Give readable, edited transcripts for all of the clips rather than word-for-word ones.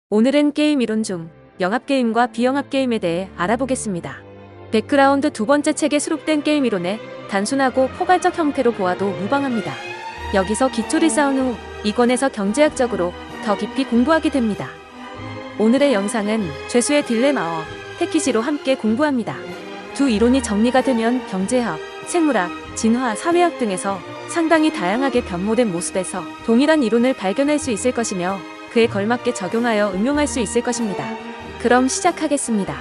오늘은 게임 이론 중 영합게임과 비영합게임에 대해 알아보겠습니다. 백그라운드 두 번째 책에 수록된 게임 이론에 단순하고 포괄적 형태로 보아도 무방합니다. 여기서 기초를 쌓은 후 이권에서 경제학적으로 더 깊이 공부하게 됩니다. 오늘의 영상은 죄수의 딜레마와 패키지로 함께 공부합니다. 두 이론이 정리가 되면 경제학, 생물학, 진화, 사회학 등에서 상당히 다양하게 변모된 모습에서 동일한 이론을 발견할 수 있을 것이며 그에 걸맞게 적용하여 응용할 수 있을 것입니다. 그럼 시작하겠습니다.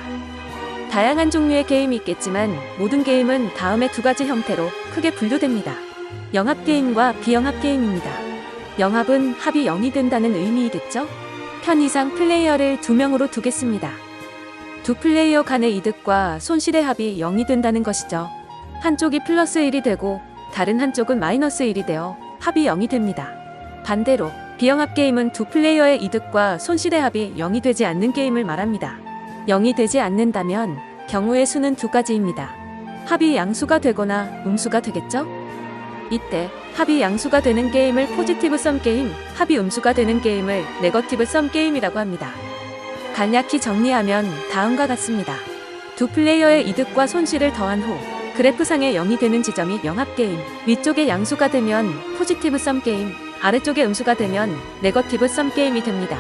다양한 종류의 게임이 있겠지만 모든 게임은 다음의 두 가지 형태로 크게 분류됩니다. 영합게임과 비영합게임입니다. 영합은 합이 0이 된다는 의미이겠죠? 편의상 플레이어를 2명으로 두겠습니다. 두 플레이어 간의 이득과 손실의 합이 0이 된다는 것이죠. 한쪽이 플러스 1이 되고 다른 한쪽은 마이너스 1이 되어 합이 0이 됩니다. 반대로 비영합 게임은 두 플레이어의 이득과 손실의 합이 0이 되지 않는 게임을 말합니다. 0이 되지 않는다면 경우의 수는 두 가지입니다. 합이 양수가 되거나 음수가 되겠죠? 이때 합이 양수가 되는 게임을 포지티브 썸 게임, 합이 음수가 되는 게임을 네거티브 썸 게임이라고 합니다. 간략히 정리하면 다음과 같습니다. 두 플레이어의 이득과 손실을 더한 후 그래프상에 0이 되는 지점이 영합게임, 위쪽에 양수가 되면 포지티브 썸 게임, 아래쪽에 음수가 되면 네거티브 썸 게임이 됩니다.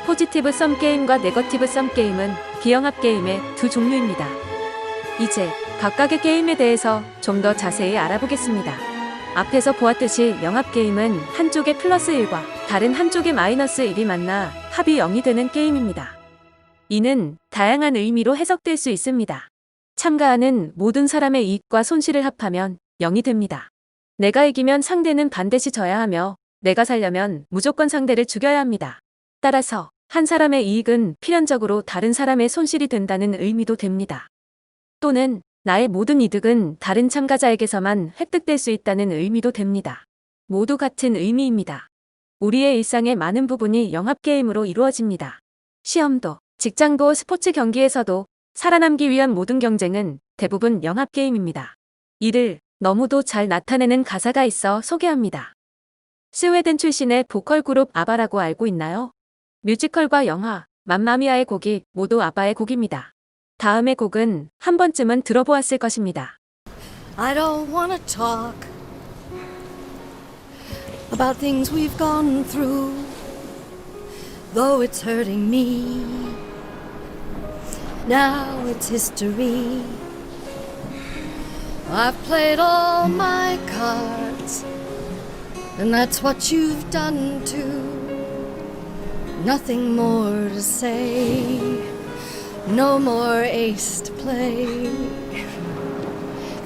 포지티브 썸 게임과 네거티브 썸 게임은 비영합 게임의 두 종류입니다. 이제 각각의 게임에 대해서 좀 더 자세히 알아보겠습니다. 앞에서 보았듯이 영합 게임은 한쪽에 플러스 1과 다른 한쪽에 마이너스 1이 만나 합이 0이 되는 게임입니다. 이는 다양한 의미로 해석될 수 있습니다. 참가하는 모든 사람의 이익과 손실을 합하면 0이 됩니다. 내가 이기면 상대는 반드시 져야 하며 내가 살려면 무조건 상대를 죽여야 합니다. 따라서 한 사람의 이익은 필연적으로 다른 사람의 손실이 된다는 의미도 됩니다. 또는 나의 모든 이득은 다른 참가자에게서만 획득될 수 있다는 의미도 됩니다. 모두 같은 의미입니다. 우리의 일상의 많은 부분이 영합게임으로 이루어집니다. 시험도, 직장도, 스포츠 경기에서도 살아남기 위한 모든 경쟁은 대부분 영합게임입니다. 이를 너무도 잘 나타내는 가사가 있어 소개합니다. 스웨덴 출신의 보컬 그룹 아바라고 알고 있나요? 뮤지컬과 영화, 맘마미아의 곡이 모두 아바의 곡입니다. 다음의 곡은 한 번쯤은 들어보았을 것입니다. I don't wanna talk about things we've gone through, though it's hurting me. Now it's history. I've played all my cards, and that's what you've done too. Nothing more to say, no more ace to play.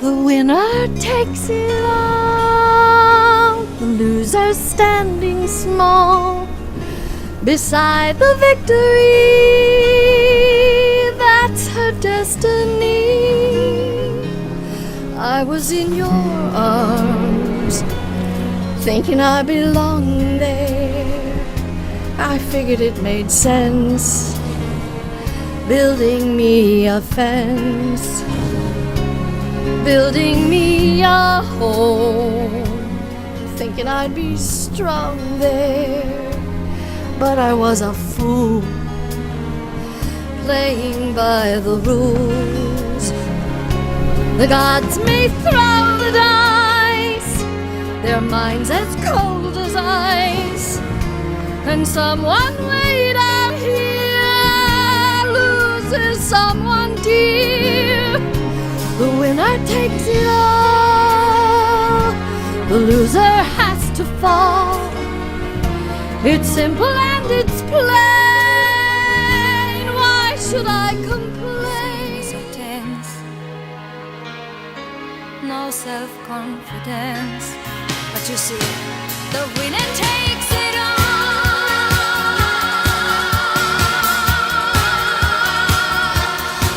The winner takes it all, the loser standing small beside the victory. That's her destiny. I was in your arms, thinking I belonged there. I figured it made sense, building me a fence, building me a home, thinking I'd be strong there. But I was a fool, playing by the rules. The gods may throw the dice, their minds as cold as ice, and someone way down here loses someone dear. The winner takes it all, the loser has to fall. It's simple and it's plain. Why should I complain? So tense, no self-confidence. But you see, the winner takes it all.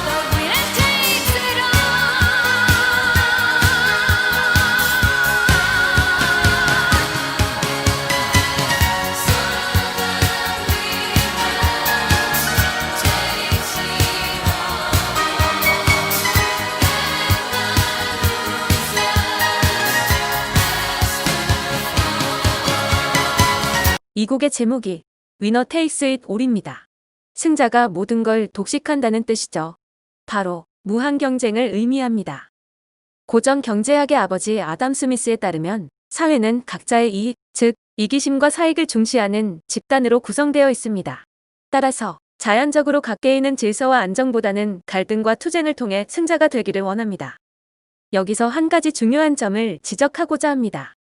The winner takes it 이 곡의 제목이 위너 테이크스 잇 올입니다. 승자가 모든 걸 독식한다는 뜻이죠. 바로 무한 경쟁을 의미합니다. 고전 경제학의 아버지 아담 스미스에 따르면 사회는 각자의 이익, 즉 이기심과 사익을 중시하는 집단으로 구성되어 있습니다. 따라서 자연적으로 각 개인은 질서와 안정보다는 갈등과 투쟁을 통해 승자가 되기를 원합니다. 여기서 한 가지 중요한 점을 지적하고자 합니다.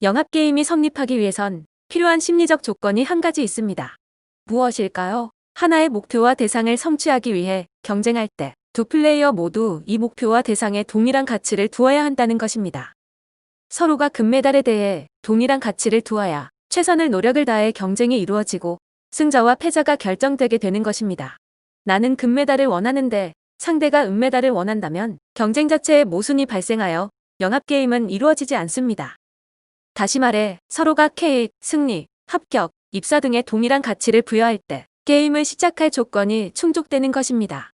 영합게임이 성립하기 위해선 필요한 심리적 조건이 한 가지 있습니다. 무엇일까요? 하나의 목표와 대상을 성취하기 위해 경쟁할 때 두 플레이어 모두 이 목표와 대상에 동일한 가치를 두어야 한다는 것입니다. 서로가 금메달에 대해 동일한 가치를 두어야 최선의 노력을 다해 경쟁이 이루어지고 승자와 패자가 결정되게 되는 것입니다. 나는 금메달을 원하는데 상대가 은메달을 원한다면 경쟁 자체에 모순이 발생하여 영합게임은 이루어지지 않습니다. 다시 말해 서로가 케이크, 승리, 합격, 입사 등의 동일한 가치를 부여할 때 게임을 시작할 조건이 충족되는 것입니다.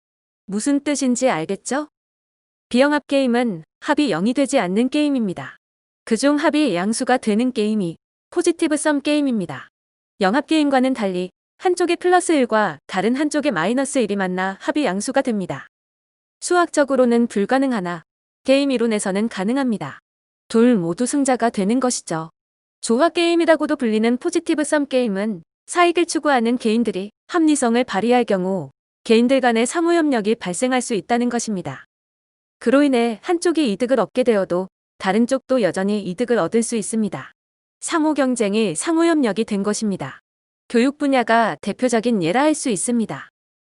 무슨 뜻인지 알겠죠? 비영합 게임은 합이 0이 되지 않는 게임입니다. 그중 합이 양수가 되는 게임이 포지티브 썸 게임입니다. 영합 게임과는 달리 한쪽에 플러스 1과 다른 한쪽에 마이너스 1이 만나 합이 양수가 됩니다. 수학적으로는 불가능하나 게임 이론에서는 가능합니다. 둘 모두 승자가 되는 것이죠. 조화 게임이라고도 불리는 포지티브 썸 게임은 사익을 추구하는 개인들이 합리성을 발휘할 경우 개인들 간의 상호협력이 발생할 수 있다는 것입니다. 그로 인해 한쪽이 이득을 얻게 되어도 다른 쪽도 여전히 이득을 얻을 수 있습니다. 상호 경쟁이 상호협력이 된 것입니다. 교육 분야가 대표적인 예라 할 수 있습니다.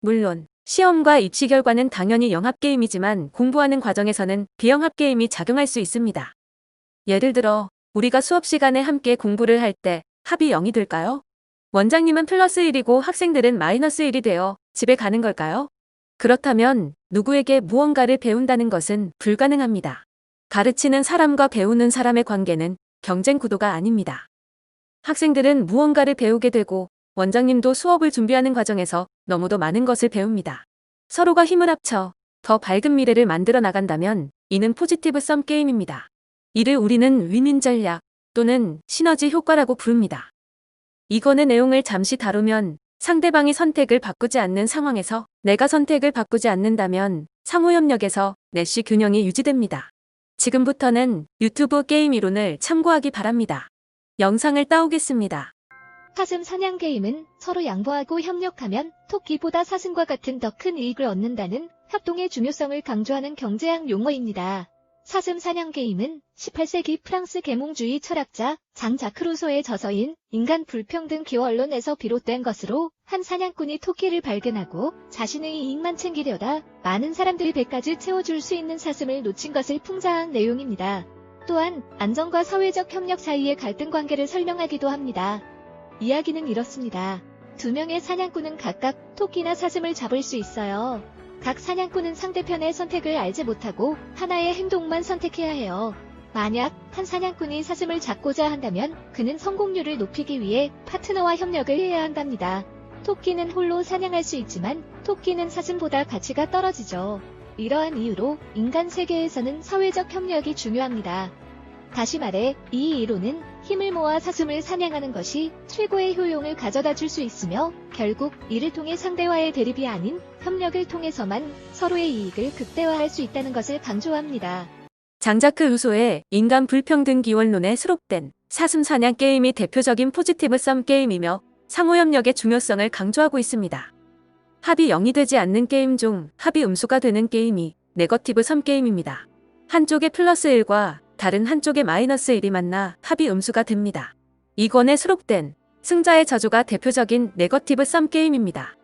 물론 시험과 입시 결과는 당연히 영합게임이지만 공부하는 과정에서는 비영합게임이 작용할 수 있습니다. 예를 들어 우리가 수업 시간에 함께 공부를 할 때 합이 0이 될까요? 원장님은 플러스 1이고 학생들은 마이너스 1이 되어 집에 가는 걸까요? 그렇다면 누구에게 무언가를 배운다는 것은 불가능합니다. 가르치는 사람과 배우는 사람의 관계는 경쟁 구도가 아닙니다. 학생들은 무언가를 배우게 되고 원장님도 수업을 준비하는 과정에서 너무도 많은 것을 배웁니다. 서로가 힘을 합쳐 더 밝은 미래를 만들어 나간다면 이는 포지티브 썸 게임입니다. 이를 우리는 윈윈 전략 또는 시너지 효과라고 부릅니다. 이건의 내용을 잠시 다루면 상대방이 선택을 바꾸지 않는 상황에서 내가 선택을 바꾸지 않는다면 상호협력에서 내시 균형이 유지됩니다. 지금부터는 유튜브 게임 이론을 참고하기 바랍니다. 영상을 따오겠습니다. 사슴 사냥 게임은 서로 양보하고 협력하면 토끼보다 사슴과 같은 더 큰 이익을 얻는다는 협동의 중요성을 강조하는 경제학 용어입니다. 사슴 사냥 게임은 18세기 프랑스 계몽주의 철학자 장 자크 루소의 저서인 인간 불평등 기원론에서 비롯된 것으로 한 사냥꾼이 토끼를 발견하고 자신의 이익만 챙기려다 많은 사람들이 배까지 채워줄 수 있는 사슴을 놓친 것을 풍자한 내용입니다. 또한 안전과 사회적 협력 사이의 갈등 관계를 설명하기도 합니다. 이야기는 이렇습니다. 두 명의 사냥꾼은 각각 토끼나 사슴을 잡을 수 있어요. 각 사냥꾼은 상대편의 선택을 알지 못하고 하나의 행동만 선택해야 해요. 만약 한 사냥꾼이 사슴을 잡고자 한다면 그는 성공률을 높이기 위해 파트너와 협력을 해야 한답니다. 토끼는 홀로 사냥할 수 있지만 토끼는 사슴보다 가치가 떨어지죠. 이러한 이유로 인간 세계에서는 사회적 협력이 중요합니다. 다시 말해 이 이론은 힘을 모아 사슴을 사냥하는 것이 최고의 효용을 가져다 줄 수 있으며 결국 이를 통해 상대와의 대립이 아닌 협력을 통해서만 서로의 이익을 극대화할 수 있다는 것을 강조합니다. 장자크 루소의 인간 불평등 기원론에 수록된 사슴 사냥 게임이 대표적인 포지티브 썸 게임이며 상호협력의 중요성을 강조하고 있습니다. 합이 0이 되지 않는 게임 중 합이 음수가 되는 게임이 네거티브 썸 게임입니다. 한쪽에 플러스 1과 다른 한쪽에 마이너스 1이 만나 합이 음수가 됩니다. 이 권에 수록된 승자의 저주가 대표적인 네거티브 썸 게임입니다.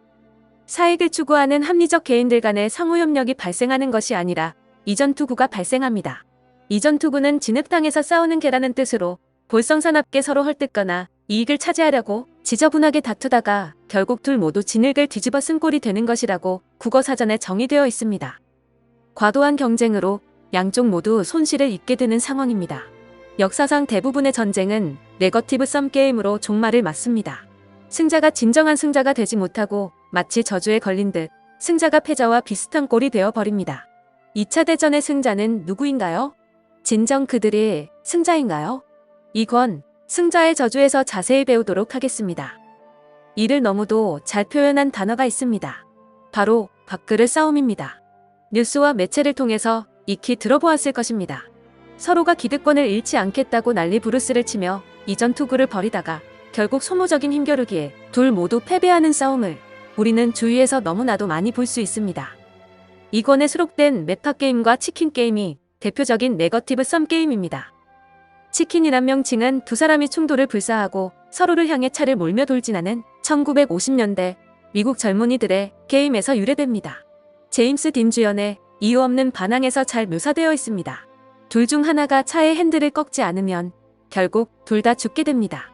사익을 추구하는 합리적 개인들 간의 상호협력이 발생하는 것이 아니라 이전투구가 발생합니다. 이전투구는 진흙탕에서 싸우는 개라는 뜻으로 볼성사납게 서로 헐뜯거나 이익을 차지하려고 지저분하게 다투다가 결국 둘 모두 진흙을 뒤집어 쓴 꼴이 되는 것이라고 국어사전에 정의되어 있습니다. 과도한 경쟁으로 양쪽 모두 손실을 입게 되는 상황입니다. 역사상 대부분의 전쟁은 네거티브 썸 게임으로 종말을 맞습니다. 승자가 진정한 승자가 되지 못하고 마치 저주에 걸린 듯 승자가 패자와 비슷한 꼴이 되어버립니다. 2차 대전의 승자는 누구인가요? 진정 그들이 승자인가요? 이 권 승자의 저주에서 자세히 배우도록 하겠습니다. 이를 너무도 잘 표현한 단어가 있습니다. 바로 밥그릇 싸움입니다. 뉴스와 매체를 통해서 익히 들어보았을 것입니다. 서로가 기득권을 잃지 않겠다고 난리 부르스를 치며 이전 투구를 벌이다가 결국 소모적인 힘겨루기에 둘 모두 패배하는 싸움을 우리는 주위에서 너무나도 많이 볼 수 있습니다. 이 권에 수록된 맵팝게임과 치킨게임이 대표적인 네거티브 썸게임입니다. 치킨이란 명칭은 두 사람이 충돌을 불사하고 서로를 향해 차를 몰며 돌진하는 1950년대 미국 젊은이들의 게임에서 유래됩니다. 제임스 딘 주연의 이유 없는 반항에서 잘 묘사되어 있습니다. 둘 중 하나가 차의 핸들을 꺾지 않으면 결국 둘 다 죽게 됩니다.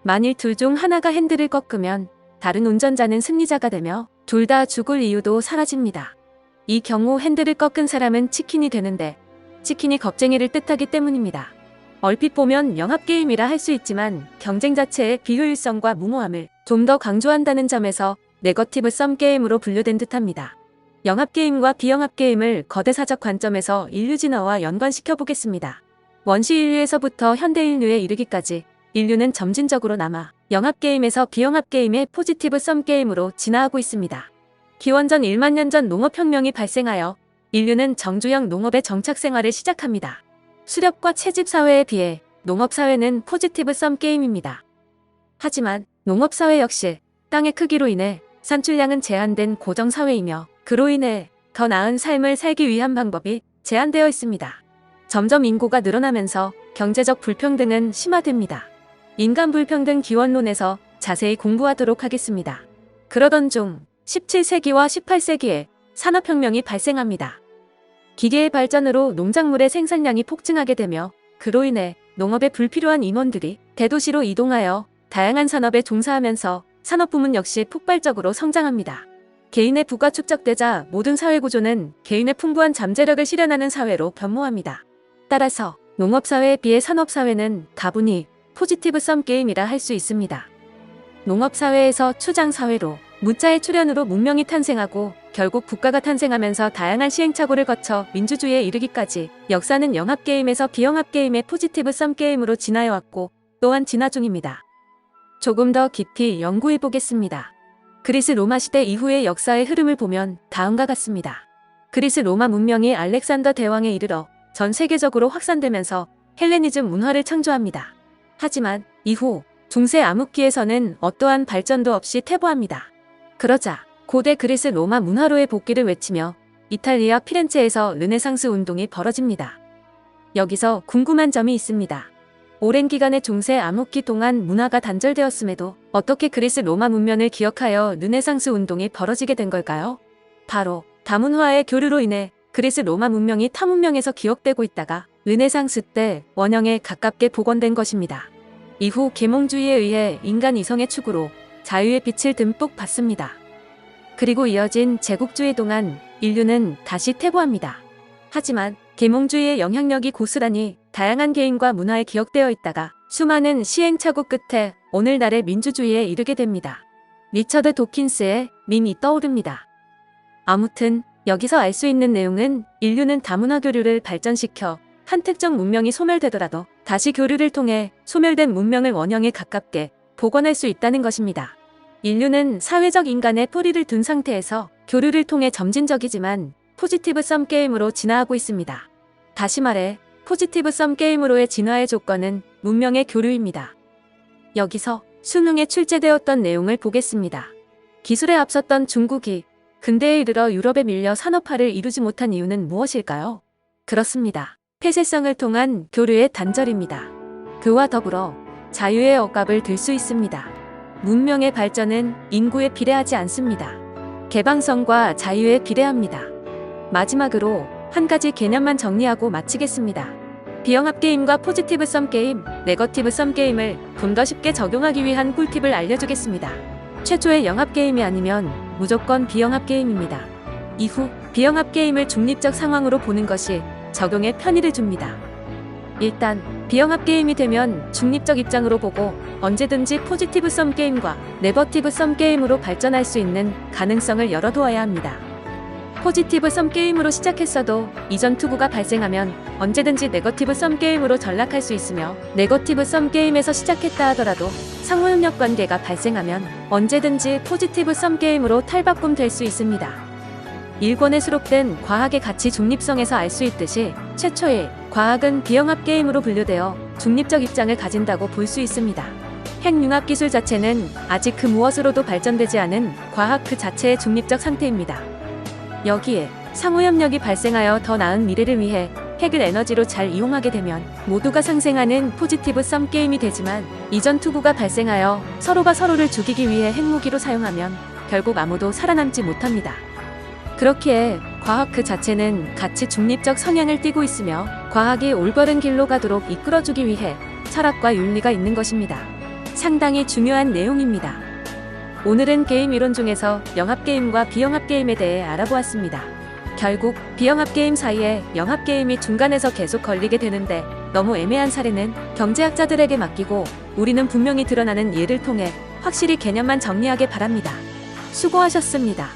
만일 둘 중 하나가 핸들을 꺾으면 다른 운전자는 승리자가 되며 둘 다 죽을 이유도 사라집니다. 이 경우 핸들을 꺾은 사람은 치킨이 되는데 치킨이 겁쟁이를 뜻하기 때문입니다. 얼핏 보면 영합게임이라 할 수 있지만 경쟁 자체의 비효율성과 무모함을 좀 더 강조한다는 점에서 네거티브 썸게임으로 분류된 듯합니다. 영합게임과 비영합게임을 거대사적 관점에서 인류 진화와 연관시켜 보겠습니다. 원시 인류에서부터 현대 인류에 이르기까지 인류는 점진적으로 남아 영합게임에서 비영합게임의 포지티브 썸게임으로 진화하고 있습니다. 기원전 1만 년 전 농업혁명이 발생하여 인류는 정주형 농업의 정착 생활을 시작합니다. 수렵과 채집 사회에 비해 농업사회는 포지티브 썸게임입니다. 하지만 농업사회 역시 땅의 크기로 인해 산출량은 제한된 고정사회이며 그로 인해 더 나은 삶을 살기 위한 방법이 제한되어 있습니다. 점점 인구가 늘어나면서 경제적 불평등은 심화됩니다. 인간 불평등 기원론에서 자세히 공부하도록 하겠습니다. 그러던 중 17세기와 18세기에 산업혁명이 발생합니다. 기계의 발전으로 농작물의 생산량이 폭증하게 되며 그로 인해 농업에 불필요한 임원들이 대도시로 이동하여 다양한 산업에 종사하면서 산업부문 역시 폭발적으로 성장합니다. 개인의 부가 축적되자 모든 사회구조는 개인의 풍부한 잠재력을 실현하는 사회로 변모합니다. 따라서 농업사회에 비해 산업사회는 다분히 포지티브 썸게임이라 할 수 있습니다. 농업사회에서 추장사회로 무자의 출현으로 문명이 탄생하고 결국 국가가 탄생하면서 다양한 시행착오를 거쳐 민주주의에 이르기까지 역사는 영합게임에서 비영합게임의 포지티브 썸게임으로 진화해왔고 또한 진화 중입니다. 조금 더 깊이 연구해 보겠습니다. 그리스 로마 시대 이후의 역사의 흐름을 보면 다음과 같습니다. 그리스 로마 문명이 알렉산더 대왕에 이르러 전 세계적으로 확산되면서 헬레니즘 문화를 창조합니다. 하지만 이후 중세 암흑기에서는 어떠한 발전도 없이 퇴보합니다. 그러자 고대 그리스 로마 문화로의 복귀를 외치며 이탈리아 피렌체에서 르네상스 운동이 벌어집니다. 여기서 궁금한 점이 있습니다. 오랜 기간의 중세 암흑기 동안 문화가 단절되었음에도 어떻게 그리스 로마 문명을 기억하여 르네상스 운동이 벌어지게 된 걸까요? 바로 다문화의 교류로 인해 그리스 로마 문명이 타 문명에서 기억되고 있다가 르네상스 때 원형에 가깝게 복원된 것입니다. 이후 계몽주의에 의해 인간 이성의 축으로 자유의 빛을 듬뿍 받습니다. 그리고 이어진 제국주의 동안 인류는 다시 퇴보합니다. 하지만 계몽주의의 영향력이 고스란히 다양한 개인과 문화에 기억되어 있다가 수많은 시행착오 끝에 오늘날의 민주주의에 이르게 됩니다. 리처드 도킨스의 밈이 떠오릅니다. 아무튼 여기서 알 수 있는 내용은 인류는 다문화 교류를 발전시켜 한 특정 문명이 소멸되더라도 다시 교류를 통해 소멸된 문명을 원형에 가깝게 복원할 수 있다는 것입니다. 인류는 사회적 인간의 뿌리를 둔 상태에서 교류를 통해 점진적이지만 포지티브 썸게임으로 진화하고 있습니다. 다시 말해 포지티브 썸게임으로의 진화의 조건은 문명의 교류입니다. 여기서 수능에 출제되었던 내용을 보겠습니다. 기술에 앞섰던 중국이 근대에 이르러 유럽에 밀려 산업화를 이루지 못한 이유는 무엇일까요? 그렇습니다. 폐쇄성을 통한 교류의 단절입니다. 그와 더불어 자유의 억압을 들 수 있습니다. 문명의 발전은 인구에 비례하지 않습니다. 개방성과 자유에 비례합니다. 마지막으로 한 가지 개념만 정리하고 마치겠습니다. 비영합 게임과 포지티브 썸 게임, 네거티브 썸 게임을 좀 더 쉽게 적용하기 위한 꿀팁을 알려주겠습니다. 최초의 영합 게임이 아니면 무조건 비영합 게임입니다. 이후 비영합 게임을 중립적 상황으로 보는 것이 적용에 편의를 줍니다. 일단 비영합 게임이 되면 중립적 입장으로 보고 언제든지 포지티브 썸 게임과 네거티브 썸 게임으로 발전할 수 있는 가능성을 열어두어야 합니다. 포지티브 썸 게임으로 시작했어도 이전 투구가 발생하면 언제든지 네거티브 썸 게임으로 전락할 수 있으며 네거티브 썸 게임에서 시작했다 하더라도 상호협력 관계가 발생하면 언제든지 포지티브 썸 게임으로 탈바꿈될 수 있습니다. 1권에 수록된 과학의 가치 중립성에서 알 수 있듯이 최초의 과학은 비영합 게임으로 분류되어 중립적 입장을 가진다고 볼 수 있습니다. 핵융합 기술 자체는 아직 그 무엇으로도 발전되지 않은 과학 그 자체의 중립적 상태입니다. 여기에 상호협력이 발생하여 더 나은 미래를 위해 핵을 에너지로 잘 이용하게 되면 모두가 상생하는 포지티브 썸 게임이 되지만 이전 투구가 발생하여 서로가 서로를 죽이기 위해 핵무기로 사용하면 결국 아무도 살아남지 못합니다. 그렇기에 과학 그 자체는 가치 중립적 성향을 띠고 있으며 과학이 올바른 길로 가도록 이끌어주기 위해 철학과 윤리가 있는 것입니다. 상당히 중요한 내용입니다. 오늘은 게임 이론 중에서 영합게임과 비영합게임에 대해 알아보았습니다. 결국 비영합게임 사이에 영합게임이 중간에서 계속 걸리게 되는데 너무 애매한 사례는 경제학자들에게 맡기고 우리는 분명히 드러나는 예를 통해 확실히 개념만 정리하게 바랍니다. 수고하셨습니다.